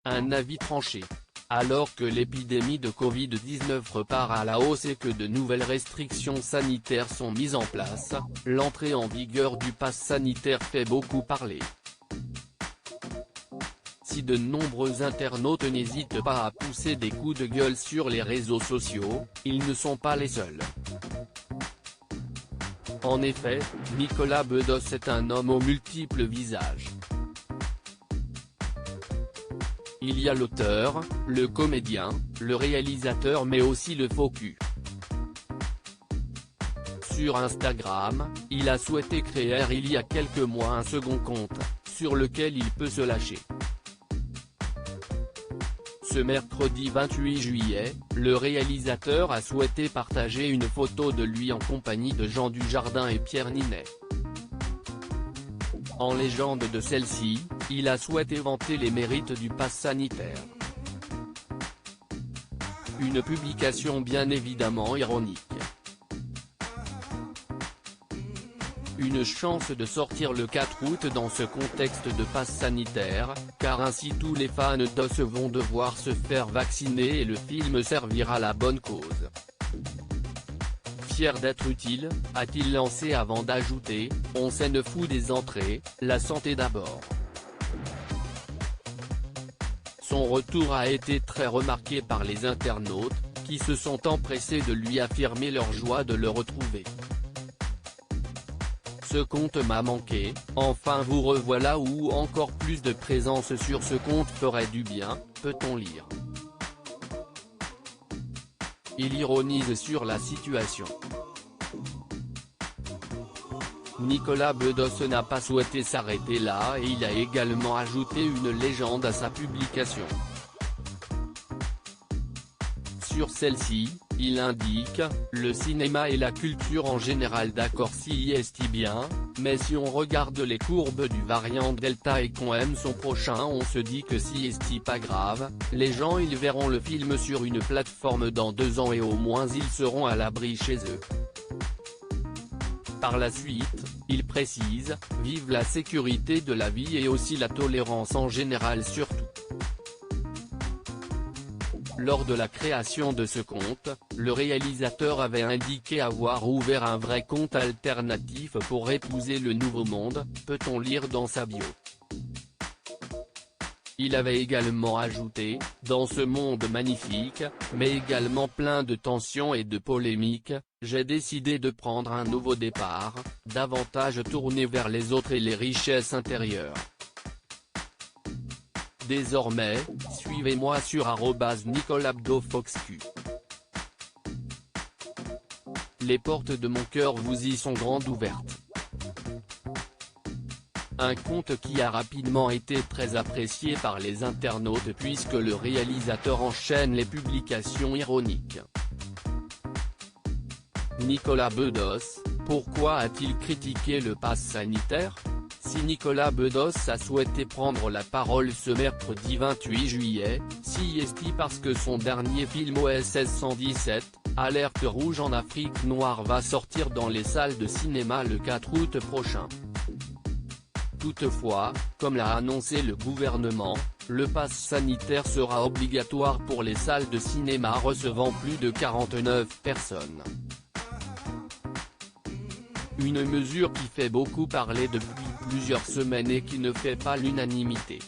Un avis tranché. Alors que l'épidémie de Covid-19 repart à la hausse et que de nouvelles restrictions sanitaires sont mises en place, l'entrée en vigueur du pass sanitaire fait beaucoup parler. Si de nombreux internautes n'hésitent pas à pousser des coups de gueule sur les réseaux sociaux, ils ne sont pas les seuls. En effet, Nicolas Bedos est un homme aux multiples visages. Il y a l'auteur, le comédien, le réalisateur mais aussi le faux cul. Sur Instagram, il a souhaité créer il y a quelques mois un second compte, sur lequel il peut se lâcher. Ce mercredi 28 juillet, le réalisateur a souhaité partager une photo de lui en compagnie de Jean Dujardin et Pierre Ninet. En légende de celle-ci, il a souhaité vanter les mérites du pass sanitaire. Une publication bien évidemment ironique. Une chance de sortir le 4 août dans ce contexte de pass sanitaire, car ainsi tous les fans d'os vont devoir se faire vacciner et le film servira la bonne cause. Fier d'être utile, a-t-il lancé avant d'ajouter, on s'en fout des entrées, la santé d'abord. Son retour a été très remarqué par les internautes, qui se sont empressés de lui affirmer leur joie de le retrouver. Ce compte m'a manqué, enfin vous revoilà ou encore plus de présence sur ce compte ferait du bien, peut-on lire. Il ironise sur la situation. Nicolas Bedos n'a pas souhaité s'arrêter là et il a également ajouté une légende à sa publication. Sur celle-ci, il indique, le cinéma et la culture en général d'accord si est bien, mais si on regarde les courbes du variant Delta et qu'on aime son prochain on se dit que si est pas grave, les gens ils verront le film sur une plateforme dans 2 ans et au moins ils seront à l'abri chez eux. Par la suite, il précise, vive la sécurité de la vie et aussi la tolérance en général surtout. Lors de la création de ce compte, le réalisateur avait indiqué avoir ouvert un vrai compte alternatif pour épouser le nouveau monde, peut-on lire dans sa bio. Il avait également ajouté, dans ce monde magnifique, mais également plein de tensions et de polémiques, j'ai décidé de prendre un nouveau départ, davantage tourné vers les autres et les richesses intérieures. Désormais, suivez-moi sur @NicolasBedosFoxQ. Les portes de mon cœur vous y sont grandes ouvertes. Un compte qui a rapidement été très apprécié par les internautes puisque le réalisateur enchaîne les publications ironiques. Nicolas Bedos, pourquoi a-t-il critiqué le pass sanitaire ? Si Nicolas Bedos a souhaité prendre la parole ce mercredi 28 juillet, c'est parce que son dernier film OSS 117, Alerte rouge en Afrique noire va sortir dans les salles de cinéma le 4 août prochain. Toutefois, comme l'a annoncé le gouvernement, le pass sanitaire sera obligatoire pour les salles de cinéma recevant plus de 49 personnes. Une mesure qui fait beaucoup parler depuis plusieurs semaines et qui ne fait pas l'unanimité.